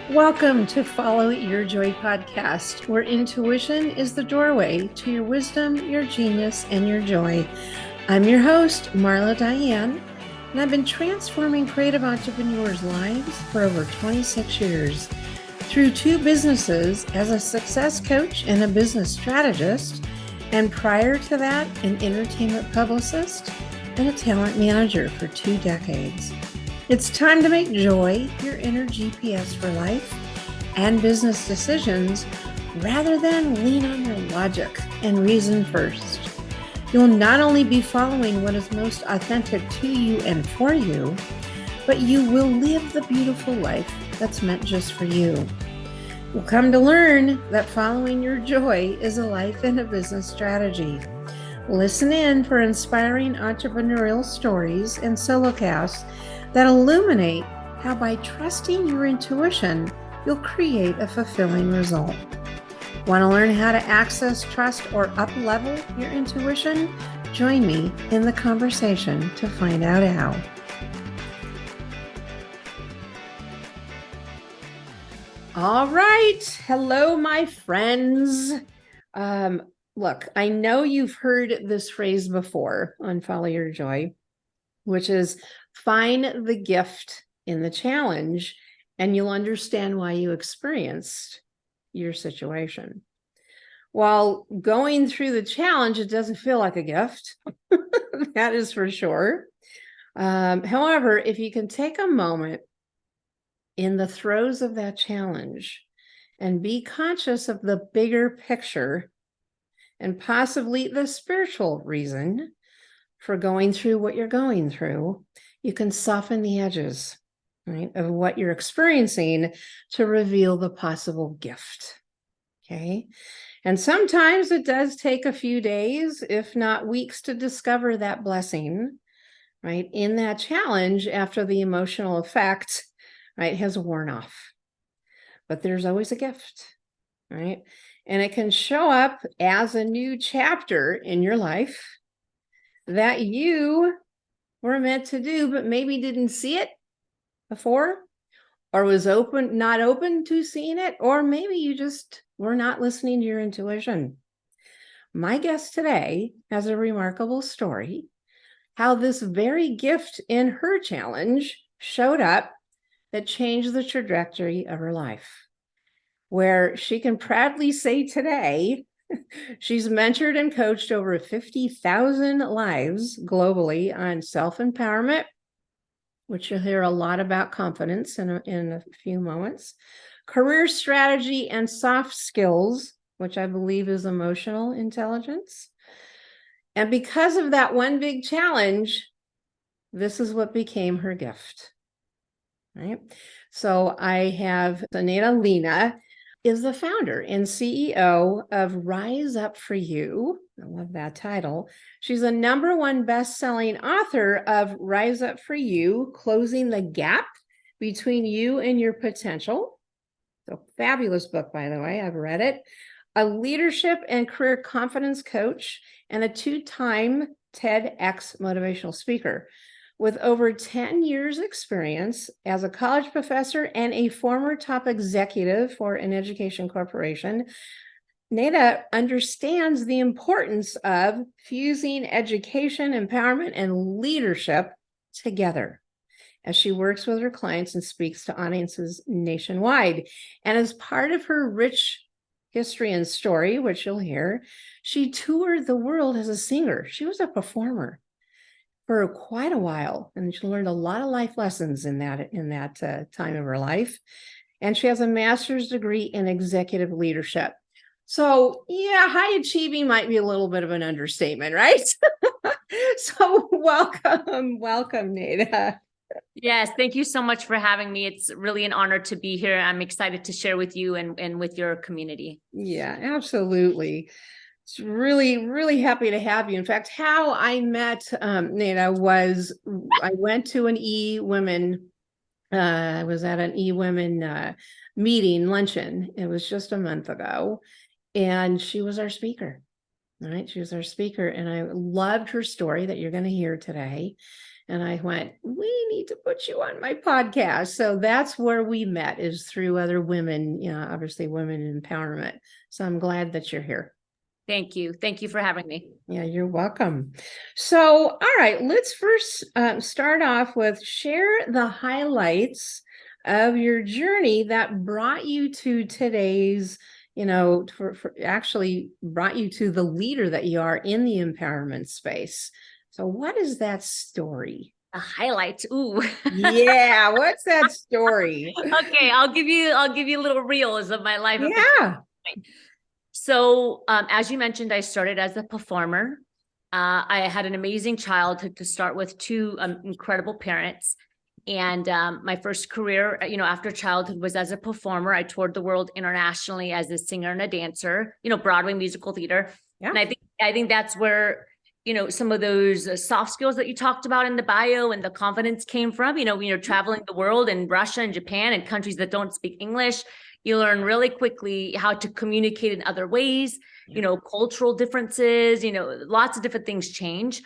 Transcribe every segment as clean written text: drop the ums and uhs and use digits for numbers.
Welcome to Follow Your Joy podcast, where intuition is the doorway to your wisdom, your genius, and your joy. I'm your host, Marla Diane, and I've been transforming creative entrepreneurs' lives for over 26 years. Through 2 businesses as a success coach and a business strategist, and prior to that, an entertainment publicist and a talent manager for 2 decades. It's time to make joy your inner GPS for life and business decisions rather than lean on your logic and reason first. You'll not only be following what is most authentic to you and for you, but you will live the beautiful life that's meant just for you. You'll come to learn that following your joy is a life and a business strategy. Listen in for inspiring entrepreneurial stories and solocasts that illuminate how by trusting your intuition, you'll create a fulfilling result. Want to learn how to access, trust, or up-level your intuition? Join me in the conversation to find out how. All right. Hello, my friends. Look, I know you've heard this phrase before on Follow Your Joy, which is find the gift in the challenge, and you'll understand why you experienced your situation. While going through the challenge, it doesn't feel like a gift. That is for sure. However, if you can take a moment in the throes of that challenge and be conscious of the bigger picture and possibly the spiritual reason for going through what you're going through, you can soften the edges, right, of what you're experiencing to reveal the possible gift. Okay. And sometimes it does take a few days, if not weeks, to discover that blessing, right, in that challenge after the emotional effect, right, has worn off. But there's always a gift, right? And it can show up as a new chapter in your life that you were meant to do, but maybe didn't see it before, or was not open to seeing it, or maybe you just were not listening to your intuition. My guest today has a remarkable story, how this very gift in her challenge showed up that changed the trajectory of her life, where she can proudly say today, she's mentored and coached over 50,000 lives globally on self-empowerment, which you'll hear a lot about confidence in a few moments, career strategy and soft skills, which I believe is emotional intelligence. And because of that one big challenge, this is what became her gift, right? So I have Lena is the founder and CEO of Rise Up For You. I love that title. She's a #1 best-selling author of Rise Up For You, Closing the Gap Between You and Your Potential. It's a fabulous book, by the way. I've read it. A leadership and career confidence coach and a 2-time TEDx motivational speaker. With over 10 years experience as a college professor and a former top executive for an education corporation, Lena understands the importance of fusing education, empowerment, and leadership together as she works with her clients and speaks to audiences nationwide. And as part of her rich history and story, which you'll hear, she toured the world as a singer. She was a performer for quite a while, and she learned a lot of life lessons in that time of her life. And she has a master's degree in executive leadership. So yeah, high achieving might be a little bit of an understatement, right? So welcome, Neda. Yes, thank you so much for having me. It's really an honor to be here. I'm excited to share with you and with your community. Yeah, absolutely. It's really, really happy to have you. In fact, how I met Neda was I went to an E-Women, I was at an E-Women meeting, luncheon. It was just a month ago. And she was our speaker, right? She was our speaker. And I loved her story that you're going to hear today. And I went, we need to put you on my podcast. So that's where we met, is through other women, obviously women in empowerment. So I'm glad that you're here. Thank you. Thank you for having me. Yeah, you're welcome. So, all right, let's first start off with share the highlights of your journey that brought you to today's, actually brought you to the leader that you are in the empowerment space. So what is that story? The highlights. Ooh. Yeah, what's that story? Okay, I'll give you little reels of my life. Yeah. So, as you mentioned, I started as a performer. I had an amazing childhood to start with, two incredible parents. And my first career, after childhood, was as a performer. I toured the world internationally as a singer and a dancer, Broadway musical theater. Yeah. And I think that's where, some of those soft skills that you talked about in the bio and the confidence came from. When you're traveling the world in Russia and Japan and countries that don't speak English, you learn really quickly how to communicate in other ways, cultural differences, lots of different things change.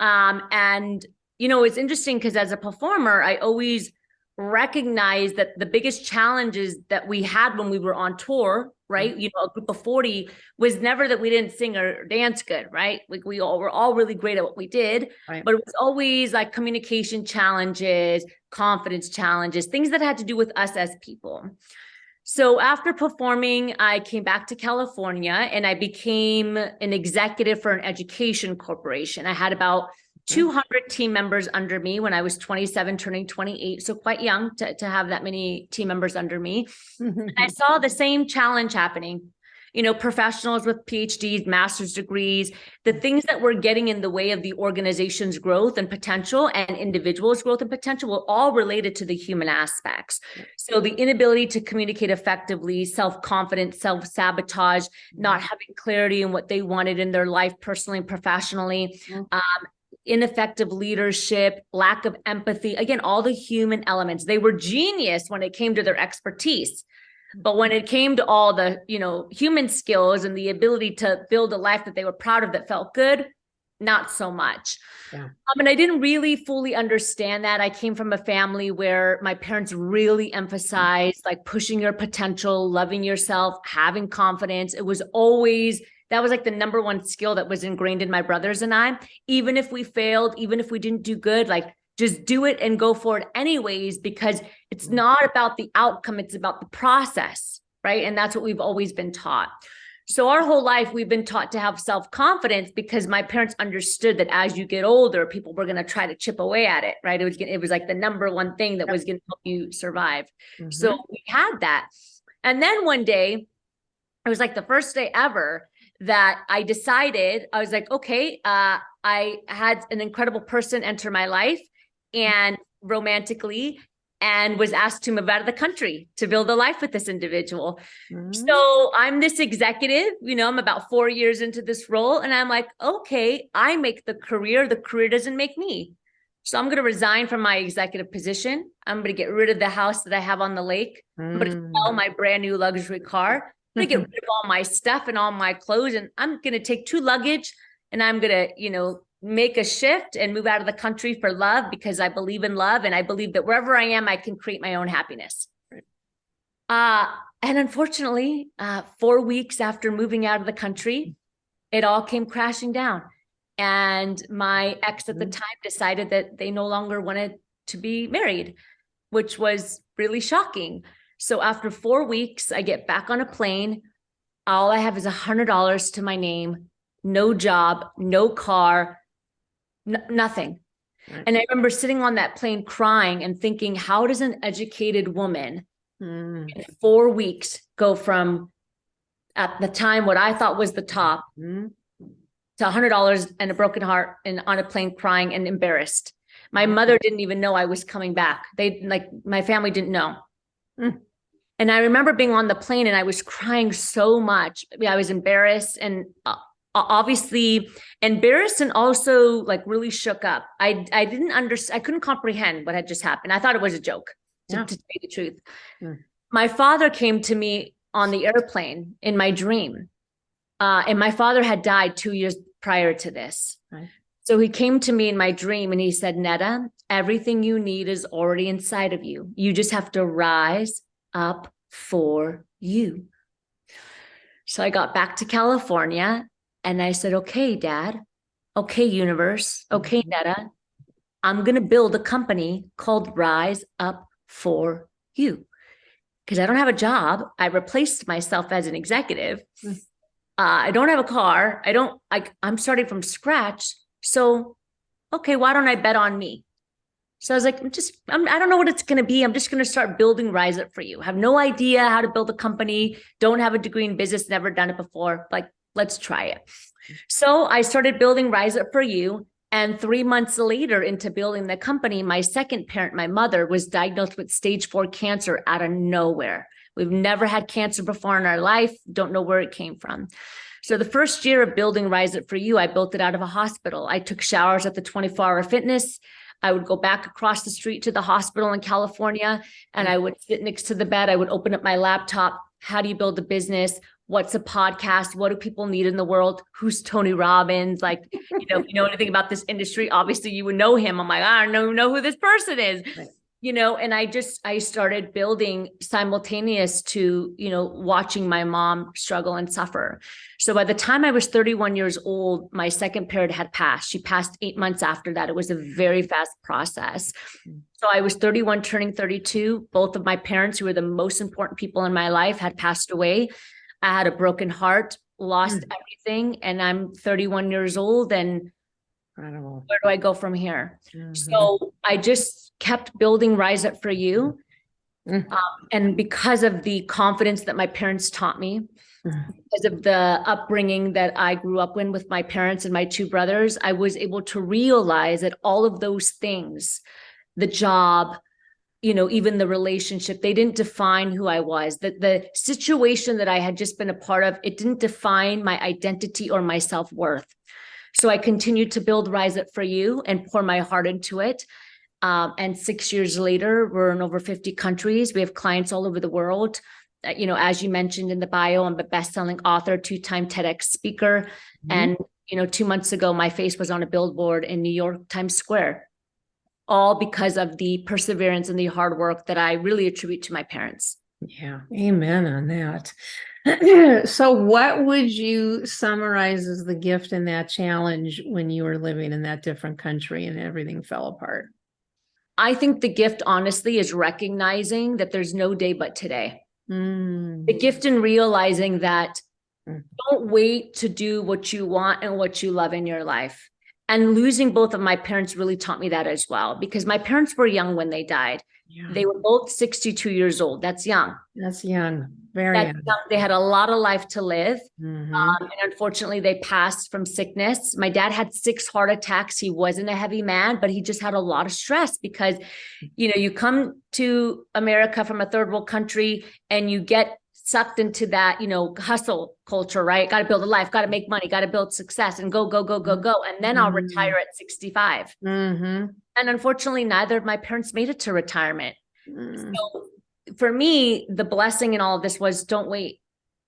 And it's interesting because as a performer, I always recognized that the biggest challenges that we had when we were on tour, right? A group of 40, was never that we didn't sing or dance good, right? Like we all were all really great at what we did, right. But it was always like communication challenges, confidence challenges, things that had to do with us as people. So after performing, I came back to California and I became an executive for an education corporation. I had about 200 team members under me when I was 27, turning 28. So quite young to have that many team members under me. And I saw the same challenge happening. Professionals with PhDs, master's degrees, the things that were getting in the way of the organization's growth and potential and individuals' growth and potential were all related to the human aspects. So the inability to communicate effectively, self-confidence, self-sabotage, not having clarity in what they wanted in their life personally and professionally, ineffective leadership, lack of empathy, again, all the human elements. They were genius when it came to their expertise. But when it came to all the, human skills and the ability to build a life that they were proud of that felt good, not so much. Yeah. And I didn't really fully understand that. I came from a family where my parents really emphasized like pushing your potential, loving yourself, having confidence. It was always, that was like the number one skill that was ingrained in my brothers and I. Even if we failed, even if we didn't do good, like just do it and go for it anyways, because it's not about the outcome, it's about the process, right? And that's what we've always been taught. So our whole life, we've been taught to have self-confidence because my parents understood that as you get older, people were going to try to chip away at it, right? It was like the number one thing that was going to help you survive. So we had that. And then one day, it was like the first day ever that I decided, I was like, okay, I had an incredible person enter my life and romantically, and was asked to move out of the country to build a life with this individual. So I'm this executive, I'm about 4 years into this role. And I'm like, okay, I make the career doesn't make me. So I'm going to resign from my executive position. I'm going to get rid of the house that I have on the lake. I'm going to sell my brand new luxury car. I'm going to get rid of all my stuff and all my clothes. And I'm going to take 2 luggage and I'm going to, make a shift and move out of the country for love, because I believe in love. And I believe that wherever I am, I can create my own happiness. And unfortunately, 4 weeks after moving out of the country, it all came crashing down. And my ex at the time decided that they no longer wanted to be married, which was really shocking. So after 4 weeks, I get back on a plane. All I have is $100 to my name, no job, no car, nothing. Right. And I remember sitting on that plane crying and thinking, how does an educated woman in 4 weeks go from, at the time, what I thought was the top, to $100 and a broken heart and on a plane crying and embarrassed. My mother didn't even know I was coming back. My family didn't know. And I remember being on the plane and I was crying so much. I was embarrassed and obviously embarrassed and also like really shook up. I didn't understand. I couldn't comprehend what had just happened. I thought it was a joke, to tell you the truth. My father came to me on the airplane in my dream. And my father had died 2 years prior to this. So he came to me in my dream and he said, Netta, everything you need is already inside of you. You just have to rise up for you. So I got back to California and I said, okay, Dad. Okay, universe. Okay, Netta. I'm going to build a company called Rise Up for You because I don't have a job. I replaced myself as an executive. I don't have a car. I'm starting from scratch. So, okay, why don't I bet on me? So I was like, I don't know what it's going to be. I'm just going to start building Rise Up for You. Have no idea how to build a company. Don't have a degree in business. Never done it before. Like, let's try it. So I started building Rise Up for You. And 3 months later into building the company, my second parent, my mother, was diagnosed with stage 4 cancer out of nowhere. We've never had cancer before in our life. Don't know where it came from. So the first year of building Rise Up for You, I built it out of a hospital. I took showers at the 24-hour fitness. I would go back across the street to the hospital in California and I would sit next to the bed. I would open up my laptop. How do you build a business? What's a podcast? What do people need in the world? Who's Tony Robbins? Like, if you know anything about this industry, obviously you would know him. I'm like, I don't know who this person is. Right. And I started building simultaneous to, watching my mom struggle and suffer. So by the time I was 31 years old, my second parent had passed. She passed 8 months after that. It was a very fast process. So I was 31, turning 32. Both of my parents, who were the most important people in my life, had passed away. I had a broken heart, lost everything, and I'm 31 years old. And incredible. Where do I go from here? So I just kept building Rise Up for You. And because of the confidence that my parents taught me, because of the upbringing that I grew up in with my parents and my 2 brothers, I was able to realize that all of those things, the job, even the relationship, they didn't define who I was. That the situation that I had just been a part of, it didn't define my identity or my self-worth. So I continued to build Rise Up for You and pour my heart into it. And 6 years later, we're in over 50 countries. We have clients all over the world. As you mentioned in the bio, I'm a best-selling author, 2-time TEDx speaker. And, 2 months ago, my face was on a billboard in New York, Times Square, all because of the perseverance and the hard work that I really attribute to my parents. Yeah. Amen on that. So what would you summarize as the gift in that challenge when you were living in that different country and everything fell apart? I think the gift, honestly, is recognizing that there's no day but today. The gift in realizing that don't wait to do what you want and what you love in your life. And losing both of my parents really taught me that as well, because my parents were young when they died. Yeah. They were both 62 years old. That's young. That's young. Very young. They had a lot of life to live. And unfortunately, they passed from sickness. My dad had 6 heart attacks. He wasn't a heavy man, but he just had a lot of stress because, you come to America from a third world country and you get sucked into that, hustle culture, right? Got to build a life, got to make money, got to build success and go. And then I'll retire at 65. And unfortunately, neither of my parents made it to retirement. So for me, the blessing in all of this was don't wait,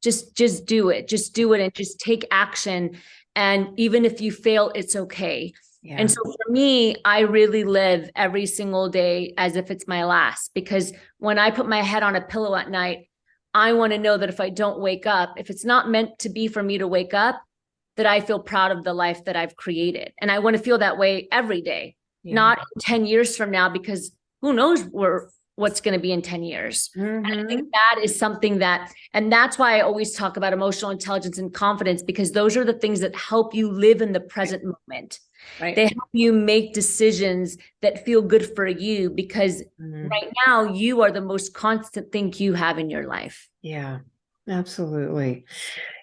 just do it. Just do it and just take action. And even if you fail, it's okay. Yeah. And so for me, I really live every single day as if it's my last, because when I put my head on a pillow at night, I want to know that if I don't wake up, if it's not meant to be for me to wake up, that I feel proud of the life that I've created. And I want to feel that way every day, not 10 years from now, because who knows what's going to be in 10 years. And I think that is something and that's why I always talk about emotional intelligence and confidence, because those are the things that help you live in the present moment. Right. They help you make decisions that feel good for you, because right now you are the most constant thing you have in your life. Yeah, absolutely.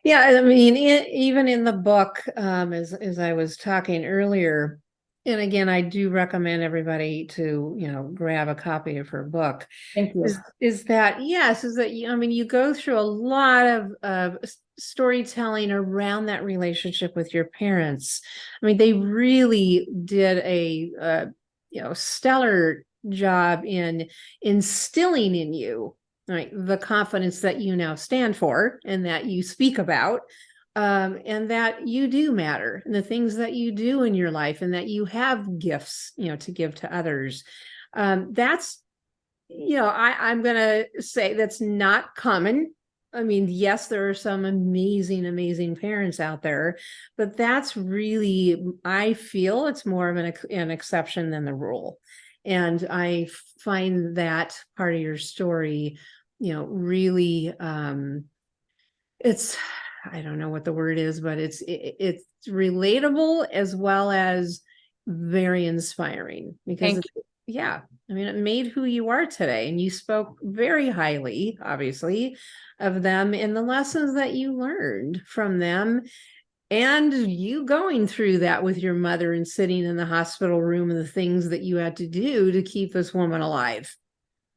Yeah. I mean, even in the book, as I was talking earlier, and again, I do recommend everybody to, grab a copy of her book. Thank you. Is that you go through a lot of storytelling around that relationship with your parents. I mean, they really did a stellar job in instilling in you, right, the confidence that you now stand for and that you speak about. and that you do matter, and the things that you do in your life, and that you have gifts, to give to others. That's, I'm going to say that's not common. I mean, yes, there are some amazing, amazing parents out there, but that's really, I feel it's more of an exception than the rule. And I find that part of your story, really, it's, I don't know what the word is, but it's relatable as well as very inspiring, because yeah, I mean, it made who you are today. And you spoke very highly, obviously, of them and the lessons that you learned from them, and you going through that with your mother and sitting in the hospital room and the things that you had to do to keep this woman alive.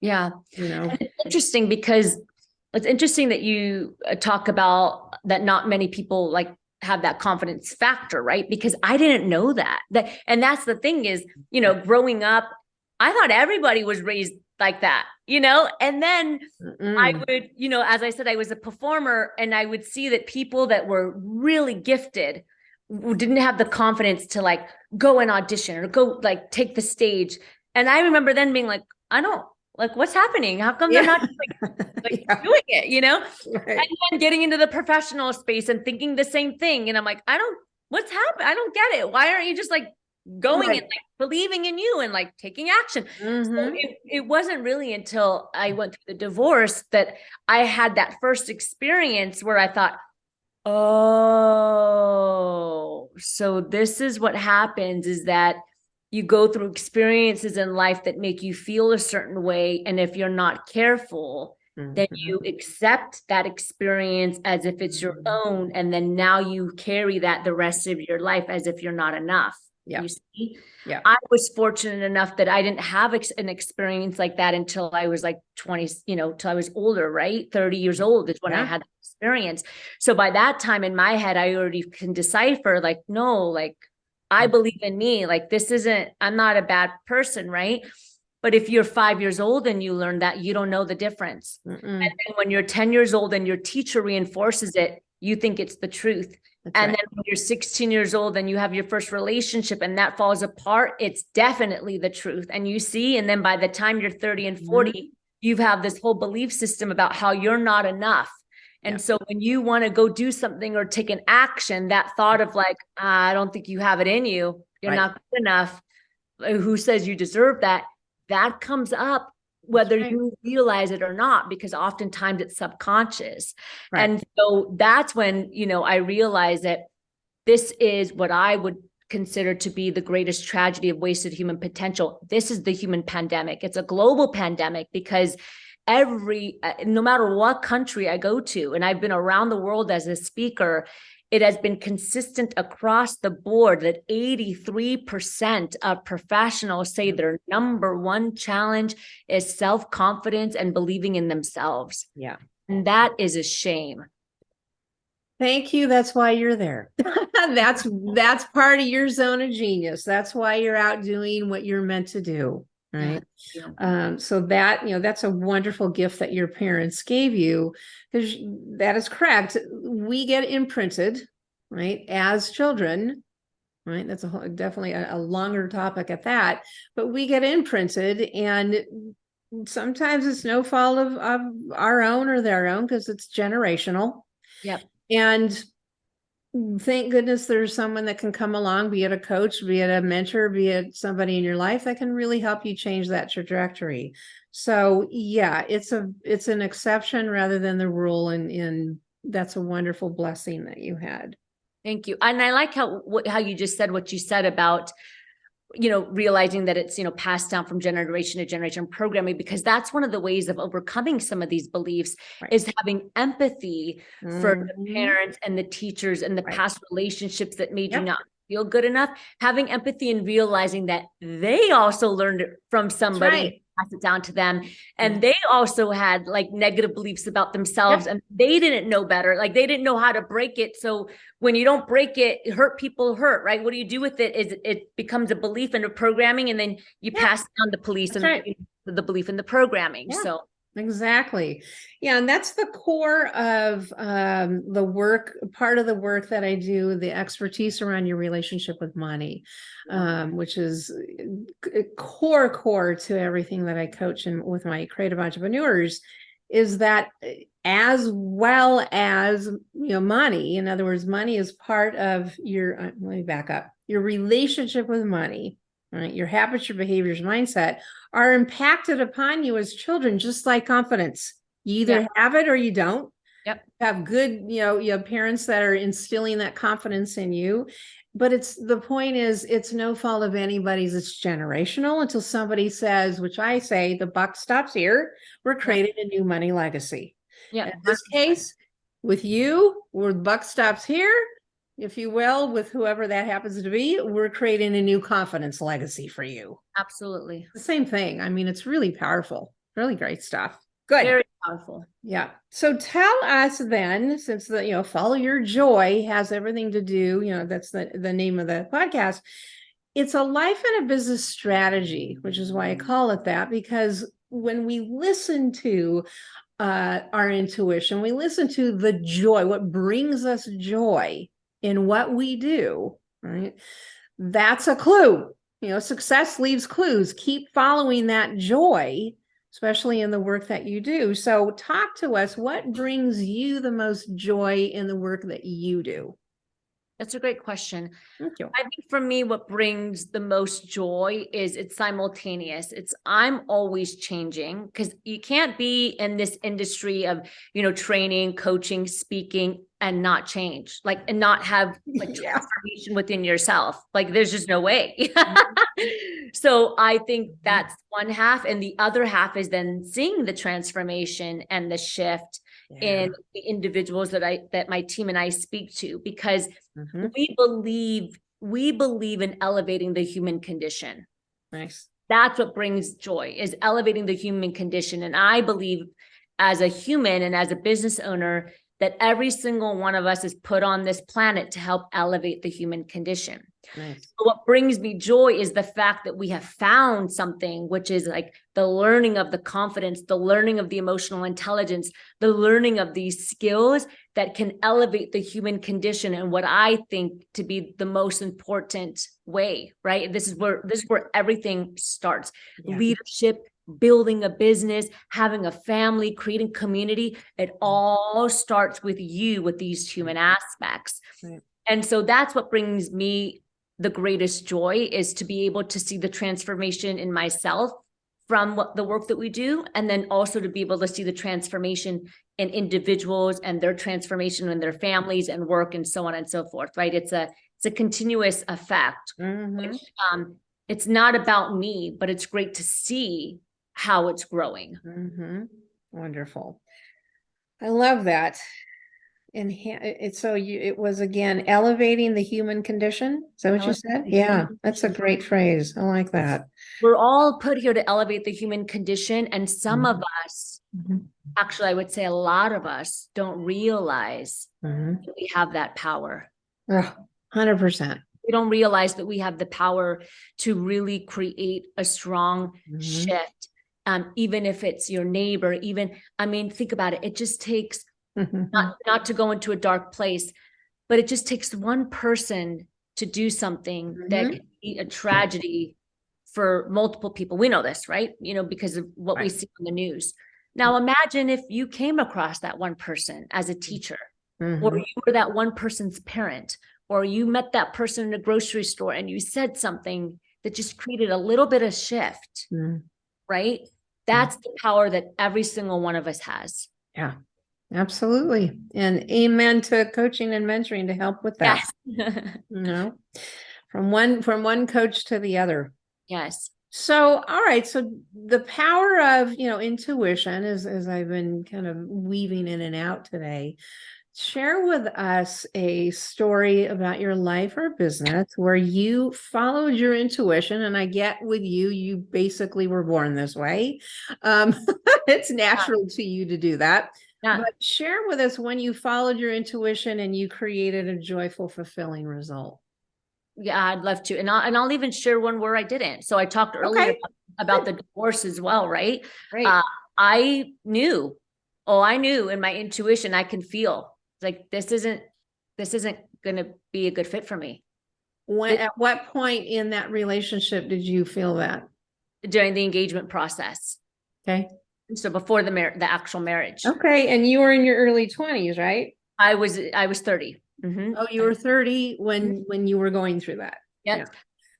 Yeah. And it's interesting because it's interesting that you talk about that not many people like have that confidence factor, right? Because I didn't know that. And that's the thing is, growing up, I thought everybody was raised like that, and then I would, as I said, I was a performer, and I would see that people that were really gifted didn't have the confidence to like go and audition or go like take the stage. And I remember then being like, I don't like, what's happening? How come they're not doing it, Right. And then getting into the professional space and thinking the same thing. And I'm like, what's happening? I don't get it. Why aren't you just like going and like believing in you and like taking action? So it wasn't really until I went through the divorce that I had that first experience where I thought, oh, so this is what happens, is that you go through experiences in life that make you feel a certain way. And if you're not careful, then you accept that experience as if it's your own. And then now you carry that the rest of your life as if you're not enough. Yeah. You see? Yeah. I was fortunate enough that I didn't have an experience like that until I was like 20, till I was older, right? 30 years old is when I had the experience. So by that time in my head, I already can decipher like, no, like, I believe in me. Like, I'm not a bad person, right? But if you're 5 years old and you learn that, you don't know the difference. And then when you're 10 years old and your teacher reinforces it, you think it's the truth. Then when you're 16 years old and you have your first relationship and that falls apart, it's definitely the truth. And you see, and then by the time you're 30 and 40, you have this whole belief system about how you're not enough. And so when you want to go do something or take an action, that thought of like, I don't think you have it in you, you're not good enough, who says you deserve that? That comes up whether you realize it or not, because oftentimes it's subconscious. And so that's when, I realized that this is what I would consider to be the greatest tragedy of wasted human potential. This is the human pandemic. It's a global pandemic because no matter what country I go to, and I've been around the world as a speaker, it has been consistent across the board that 83% of professionals say their number one challenge is self-confidence and believing in themselves. Yeah. And that is a shame. Thank you. That's why you're there. That's part of your zone of genius. That's why you're out doing what you're meant to do. Right. So that, that's a wonderful gift that your parents gave you, because that is correct. We get imprinted, right, as children, right? That's definitely a longer topic at that, but we get imprinted, and sometimes it's no fault of our own or their own, because it's generational. Yep. And thank goodness there's someone that can come along, be it a coach, be it a mentor, be it somebody in your life that can really help you change that trajectory. So yeah, it's an exception rather than the rule. And that's a wonderful blessing that you had. Thank you. And I like how you just said what you said about, realizing that it's, passed down from generation to generation programming, because that's one of the ways of overcoming some of these beliefs is having empathy for the parents and the teachers and the past relationships that made you not feel good enough. Having empathy and realizing that they also learned it from somebody, pass it down to them. And they also had like negative beliefs about themselves and they didn't know better. Like they didn't know how to break it. So when you don't break it, hurt people hurt, right? What do you do with it? Is it becomes a belief in the programming, and then you pass down the police and the belief in the programming. So Exactly. Yeah, and that's the core of the work, part of the work that I do, the expertise around your relationship with money, which is core to everything that I coach and with my creative entrepreneurs, is that as well as, money. In other words, money is part of your, let me back up, your relationship with money, right? Your habits, your behaviors, mindset are impacted upon you as children, just like confidence. You either Yep. have it or you don't. Yep. Have good, you have parents that are instilling that confidence in you. But the point is, it's no fault of anybody's. It's generational until somebody says, which I say, the buck stops here. We're Yep. creating a new money legacy. Yep. In this case, with you, where the buck stops here, if you will, with whoever that happens to be, we're creating a new confidence legacy for you. Absolutely. The same thing. I mean, it's really powerful, really great stuff. Good. Very powerful. Yeah. So tell us then, since follow your joy has everything to do, that's the name of the podcast. It's a life and a business strategy, which is why I call it that, because when we listen to our intuition, we listen to the joy, what brings us joy in what we do, right? That's a clue. Success leaves clues. Keep following that joy, especially in the work that you do. So talk to us. What brings you the most joy in the work that you do? That's a great question. Thank you. I think for me, what brings the most joy is it's simultaneous. I'm always changing, because you can't be in this industry of, training, coaching, speaking, and not change, and not have transformation within yourself. There's just no way. So I think that's one half. And the other half is then seeing the transformation and the shift in the individuals that my team and I speak to, because we believe in elevating the human condition. Nice. That's what brings joy, is elevating the human condition. And I believe, as a human and as a business owner, that every single one of us is put on this planet to help elevate the human condition. Nice. So what brings me joy is the fact that we have found something, which is the learning of the confidence, the learning of the emotional intelligence, the learning of these skills that can elevate the human condition in what I think to be the most important way, right? This is where everything starts. Yeah. Leadership, building a business, having a family, creating community, it all starts with you, with these human aspects. Right. And so that's what brings me the greatest joy, is to be able to see the transformation in myself from the work that we do, and then also to be able to see the transformation in individuals and their transformation in their families and work and so on and so forth, right? It's a continuous effect. Which, it's not about me, but it's great to see how it's growing. Wonderful. I love that. And it was, again, elevating the human condition. Is that what you said? Yeah, that's a great phrase. I like that. We're all put here to elevate the human condition. And some of us, actually, I would say a lot of us, don't realize that we have that power. 100%. We don't realize that we have the power to really create a strong shift. Even if it's your neighbor, think about it. It just takes, not to go into a dark place, but it just takes one person to do something that can be a tragedy for multiple people. We know this, right? Because of what we see on the news. Now, imagine if you came across that one person as a teacher, or you were that one person's parent, or you met that person in a grocery store and you said something that just created a little bit of shift, right? That's the power that every single one of us has. Yeah, absolutely. And amen to coaching and mentoring to help with that. Yes. From one coach to the other. Yes. So, all right. So the power of, intuition, as I've been kind of weaving in and out today, share with us a story about your life or business where you followed your intuition. And I get with you basically were born this way. It's natural to you to do that. Yeah. But share with us when you followed your intuition and you created a joyful, fulfilling result. Yeah, I'd love to. And I'll even share one where I didn't. So I talked earlier about the divorce as well, right? Right. I knew, I knew in my intuition, I can feel like this isn't going to be a good fit for me. At what point in that relationship did you feel that? During the engagement process. Okay. So before the actual marriage. Okay. And you were in your early 20s, right? I was 30. Mm-hmm. Oh, you were 30 when you were going through that. Yep. Yeah.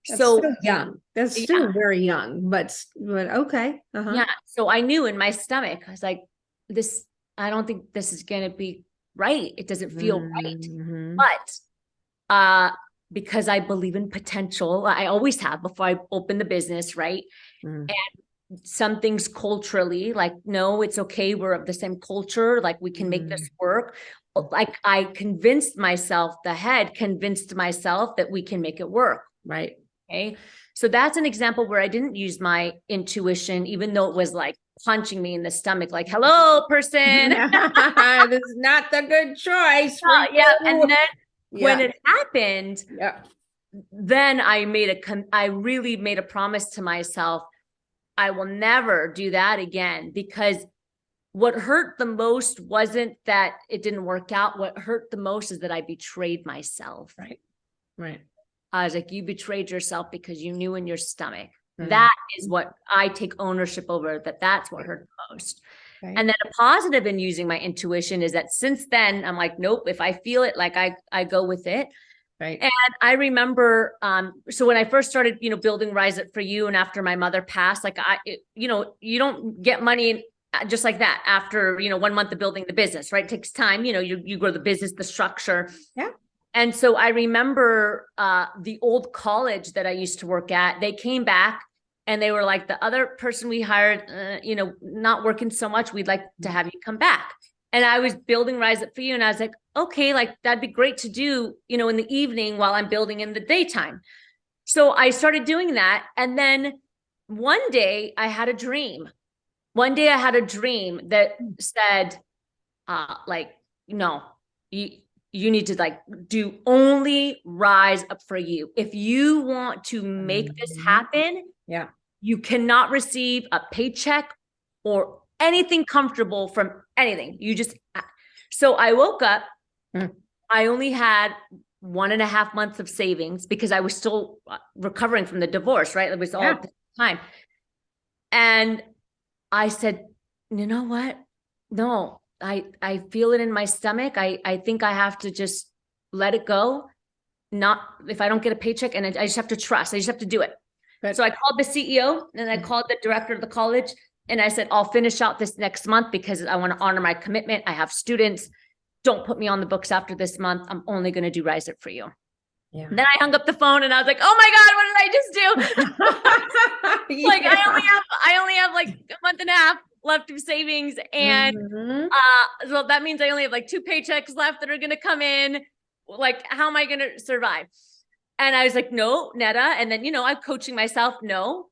That's So still young. That's still very young, but okay. Uh-huh. Yeah. So I knew in my stomach, I was like, I don't think this is going to be right. It doesn't feel right. But because I believe in potential, I always have before I open the business, right? And some things culturally, like, no, it's okay. We're of the same culture. Like, we can make this work. Like, I convinced myself that we can make it work. Right. Okay. So that's an example where I didn't use my intuition, even though it was like punching me in the stomach, like, hello, person. This is not the good choice. Yeah. And then when it happened, then I really made a promise to myself. I will never do that again, because what hurt the most wasn't that it didn't work out. What hurt the most is that I betrayed myself. Right. Right. I was like, you betrayed yourself because you knew in your stomach. That is what I take ownership over, that's what hurt the most. Okay. And then a positive in using my intuition is that since then, I'm like, nope, if I feel it, like I go with it. Right. And I remember, so when I first started, building Rise Up For You, and after my mother passed, like you don't get money just like that after, 1 month of building the business, right? It takes time, you grow the business, the structure. Yeah. And so I remember the old college that I used to work at, they came back and they were like, the other person we hired, not working so much, we'd like to have you come back. And I was building Rise Up For You. And I was like, okay, like that'd be great to do, in the evening while I'm building in the daytime. So I started doing that. And then one day I had a dream. That said, no, you need to like do only Rise Up For You. If you want to make this happen, you cannot receive a paycheck or anything comfortable from anything. So I woke up, I only had 1.5 months of savings because I was still recovering from the divorce, right? It was all at the time. And I said, you know what? No, I feel it in my stomach. I think I have to just let it go. Not if I don't get a paycheck, and I just have to trust. I just have to do it. Good. So I called the CEO and I called the director of the college, and I said, I'll finish out this next month because I want to honor my commitment. I have students. Don't put me on the books after this month. I'm only going to do Rise Up For You. Yeah. And then I hung up the phone and I was like, oh my God, what did I just do? Like, I only have like a month and a half left of savings. And so that means I only have like 2 paychecks left that are going to come in. Like, how am I going to survive? And I was like, no, Netta. And then, I'm coaching myself. No,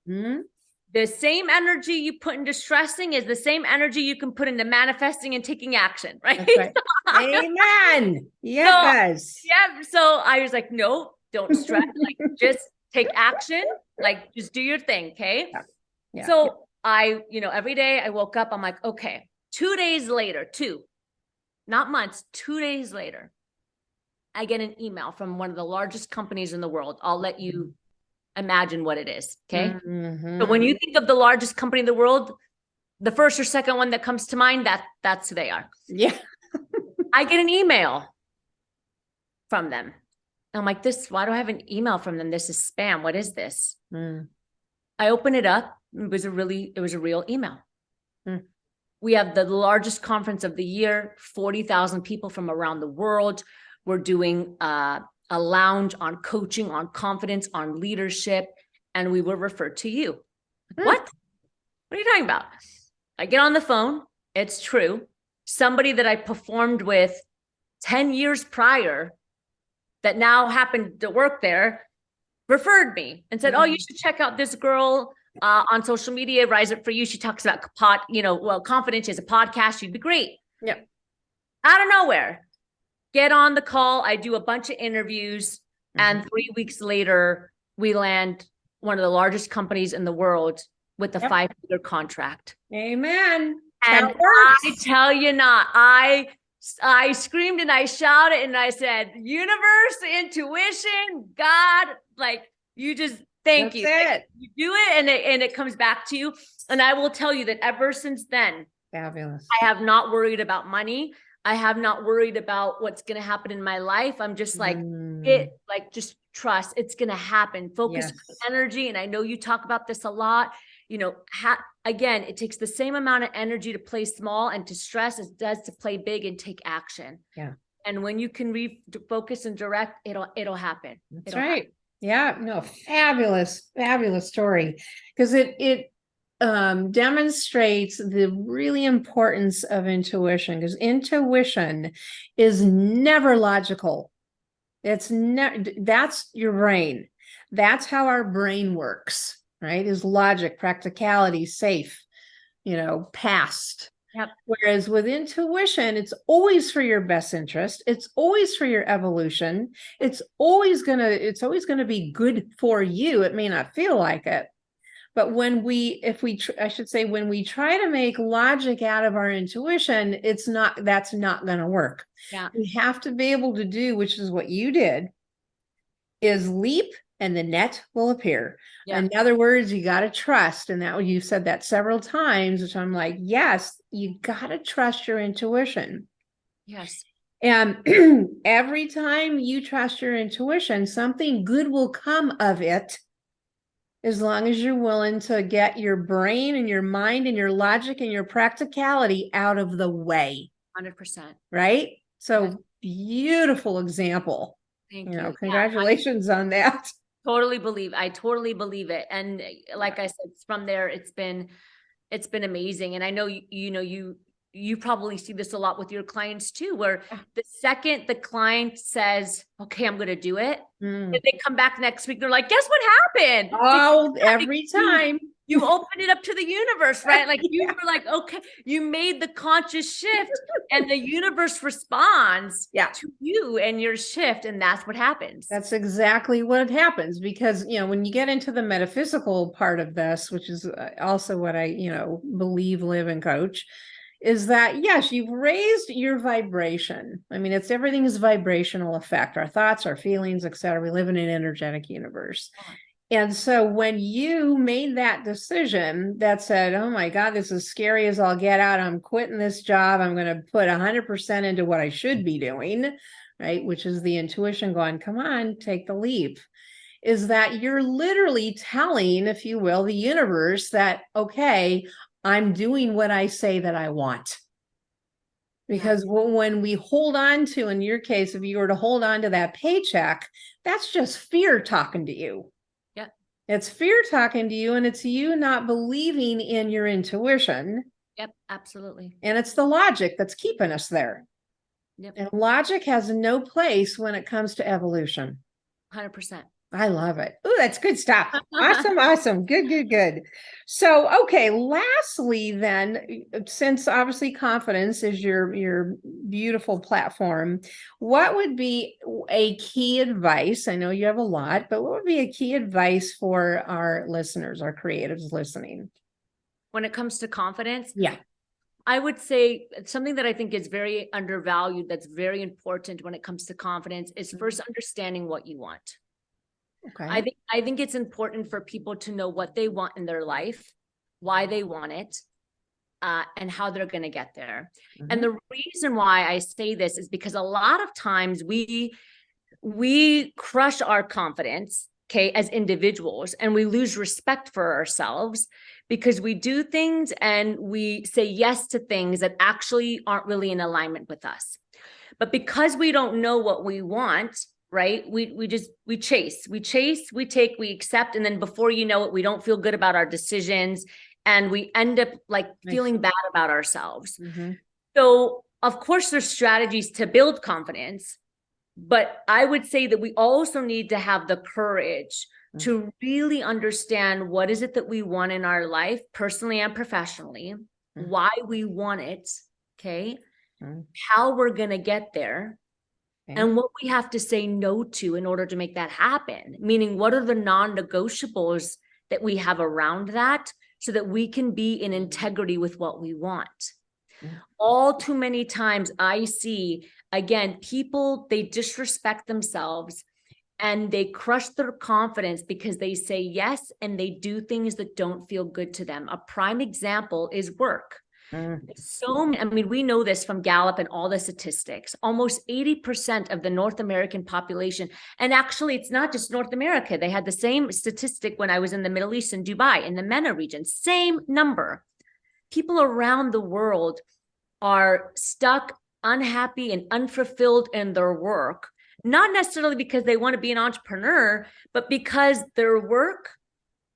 the same energy you put into stressing is the same energy you can put into manifesting and taking action. Right. That's right. Amen. Yes. So I was like, no, don't stress. Like, just take action. Like, just do your thing. Okay. Yeah. So I, every day I woke up, I'm like, okay, 2 days later, not months, 2 days later, I get an email from one of the largest companies in the world. I'll let you imagine what it is. Okay. So when you think of the largest company in the world, the first or second one that comes to mind, that's who they are. Yeah. I get an email from them. I'm like, why do I have an email from them? This is spam. What is this? I open it up. It was a real email. We have the largest conference of the year, 40,000 people from around the world. We're doing a lounge on coaching, on confidence, on leadership, and we were referred to you. What? What are you talking about? I get on the phone. It's true. Somebody that I performed with 10 years prior that now happened to work there referred me and said, oh, you should check out this girl on social media, Rise Up For You. She talks about confidence. She has a podcast. She'd be great. Yeah. Out of nowhere. Get on the call. I do a bunch of interviews, and 3 weeks later, we land one of the largest companies in the world with a Yep. 5-figure contract. Amen. And That works. I tell you not, I screamed and I shouted and I said, universe, intuition, God, like you just thank That's you. it. Like, you do it and it comes back to you. And I will tell you that ever since then, Fabulous. I have not worried about money. I have not worried about what's going to happen in my life. I'm just like, just trust it's going to happen. Focus on energy. And I know you talk about this a lot. You know, again, it takes the same amount of energy to play small and to stress as it does to play big and take action. Yeah. And when you can refocus and direct, it'll happen. That's right. Yeah. No, fabulous, fabulous story. Because it demonstrates the really importance of intuition, because intuition is never logical. It's that's your brain. That's how our brain works, right? Is logic, practicality, safe, past. Yep. Whereas with intuition, it's always for your best interest. It's always for your evolution. It's always gonna be good for you. It may not feel like it, but when we try to make logic out of our intuition, that's not going to work. Yeah. We have to be able to do, which is what you did, is leap and the net will appear. Yeah. In other words, you got to trust. And that you said that several times, which I'm like, yes, you got to trust your intuition. Yes. And every time you trust your intuition, something good will come of it. As long as you're willing to get your brain and your mind and your logic and your practicality out of the way. 100%. Right? So beautiful example. Thank you. Congratulations on that. I totally believe it. And like I said, from there, it's been amazing. And I know, you probably see this a lot with your clients too, where the second the client says, okay, I'm going to do it, and they come back next week, they're like, guess what happened? Oh, every time. You open it up to the universe, right? Like you were like, okay, you made the conscious shift and the universe responds to you and your shift. And that's what happens. That's exactly what happens, because, when you get into the metaphysical part of this, which is also what I, believe, live, and coach, is that, yes, you've raised your vibration. I mean, everything is vibrational effect, our thoughts, our feelings, etc. We live in an energetic universe. And so when you made that decision that said, oh my God, this is scary as all get out, I'm quitting this job, I'm going to put 100% into what I should be doing, right? Which is the intuition going, come on, take the leap. Is that you're literally telling, if you will, the universe that, okay, I'm doing what I say that I want. Because when we hold on to, in your case, if you were to hold on to that paycheck, that's just fear talking to you. Yeah. It's fear talking to you, and it's you not believing in your intuition. Yep, absolutely. And it's the logic that's keeping us there. Yep. And logic has no place when it comes to evolution. 100%. I love it. Oh, that's good stuff. Awesome. Awesome. Good. So, okay. Lastly, then, since obviously confidence is your beautiful platform, what would be a key advice? I know you have a lot, but what would be a key advice for our listeners, our creatives listening? When it comes to confidence? Yeah. I would say something that I think is very undervalued, that's very important when it comes to confidence, is first understanding what you want. Okay. I think it's important for people to know what they want in their life, why they want it, and how they're going to get there. Mm-hmm. And the reason why I say this is because a lot of times we crush our confidence, okay, as individuals, and we lose respect for ourselves because we do things and we say yes to things that actually aren't really in alignment with us. But because we don't know what we want, right? We chase, we take, we accept. And then before you know it, we don't feel good about our decisions and we end up like feeling bad about ourselves. Mm-hmm. So of course there's strategies to build confidence, but I would say that we also need to have the courage to really understand what is it that we want in our life, personally and professionally, why we want it, okay, how we're going to get there, and what we have to say no to in order to make that happen. Meaning, what are the non-negotiables that we have around that so that we can be in integrity with what we want. All too many times I see, again, people, they disrespect themselves and they crush their confidence because they say yes and they do things that don't feel good to them. A prime example is work. I mean, we know this from Gallup and all the statistics. Almost 80% of the North American population, and actually it's not just North America. They had the same statistic when I was in the Middle East in Dubai, in the MENA region, same number. People around the world are stuck, unhappy, and unfulfilled in their work, not necessarily because they want to be an entrepreneur, but because their work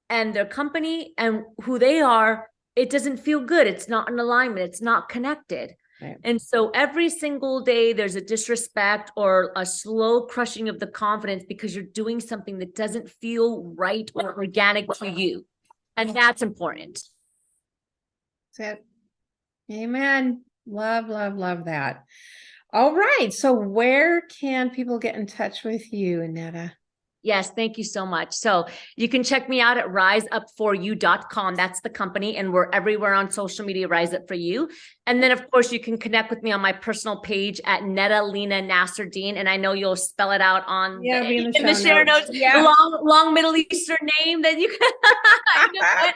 and their company and who they are, it doesn't feel good. It's not in alignment. It's not connected. Right. And so every single day there's a disrespect or a slow crushing of the confidence because you're doing something that doesn't feel right or organic to you. And that's important. That's it. Amen. Love, love, love that. All right. So where can people get in touch with you, Netta? Yes, thank you so much. So you can check me out at riseupforyou.com. That's the company. And we're everywhere on social media, Rise Up For You. And then, of course, you can connect with me on my personal page at Netta Lena Nasserdeen. And I know you'll spell it out on in the share notes. Yeah. Long Middle Eastern name that you can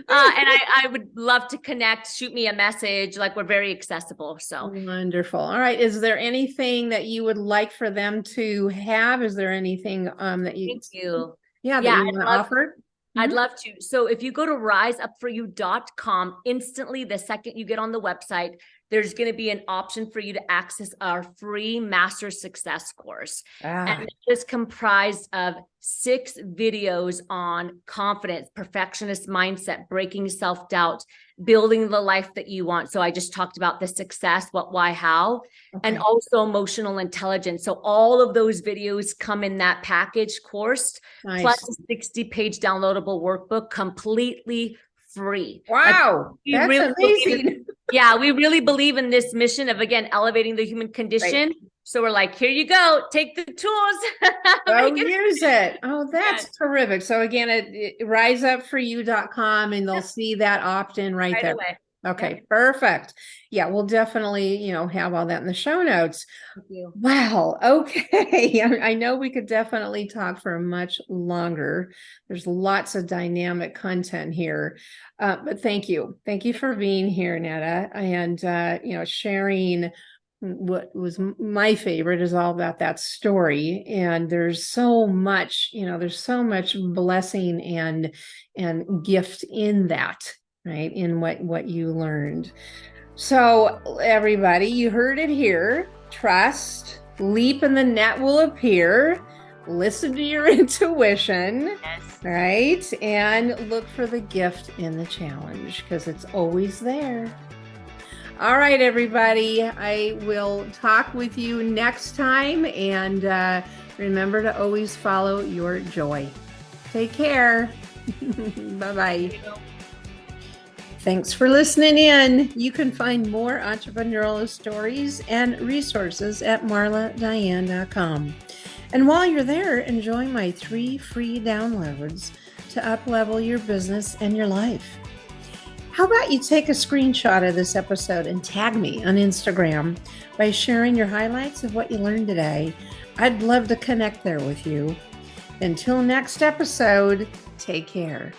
and I would love to connect. Shoot me a message. Like, we're very accessible. So wonderful. All right. Is there anything that you would like for them to have? Is there anything that you? Thank you. That you want to offer? I'd love to. So if you go to riseupforyou.com, instantly, the second you get on the website, there's going to be an option for you to access our free Master Success course. And it's comprised of 6 videos on confidence, perfectionist mindset, breaking self-doubt, building the life that you want. So I just talked about the success, what, why, how, and also emotional intelligence. So all of those videos come in that package course, plus a 60-page downloadable workbook, completely free. Wow, that's really amazing. We really believe in this mission of, again, elevating the human condition. Right. So we're like, here you go, take the tools. Go use it. Oh, that's terrific. So again, riseupforyou.com, and they'll see that opt-in right there. Away. Okay, perfect. Yeah, we'll definitely, have all that in the show notes. Thank you. Wow. Okay. I know we could definitely talk for much longer. There's lots of dynamic content here. But thank you. Thank you for being here, Netta, and, sharing. What was my favorite is all about that story. And there's so much, there's so much blessing and gift in that. Right, in what you learned. So everybody, you heard it here. Trust, leap and the net will appear. Listen to your intuition. Yes. Right, and look for the gift in the challenge, because it's always there. All right, everybody, I will talk with you next time, and remember to always follow your joy. Take care. Bye-bye. Thanks for listening in. You can find more entrepreneurial stories and resources at marladiane.com. And while you're there, enjoy my 3 free downloads to up-level your business and your life. How about you take a screenshot of this episode and tag me on Instagram by sharing your highlights of what you learned today? I'd love to connect there with you. Until next episode, take care.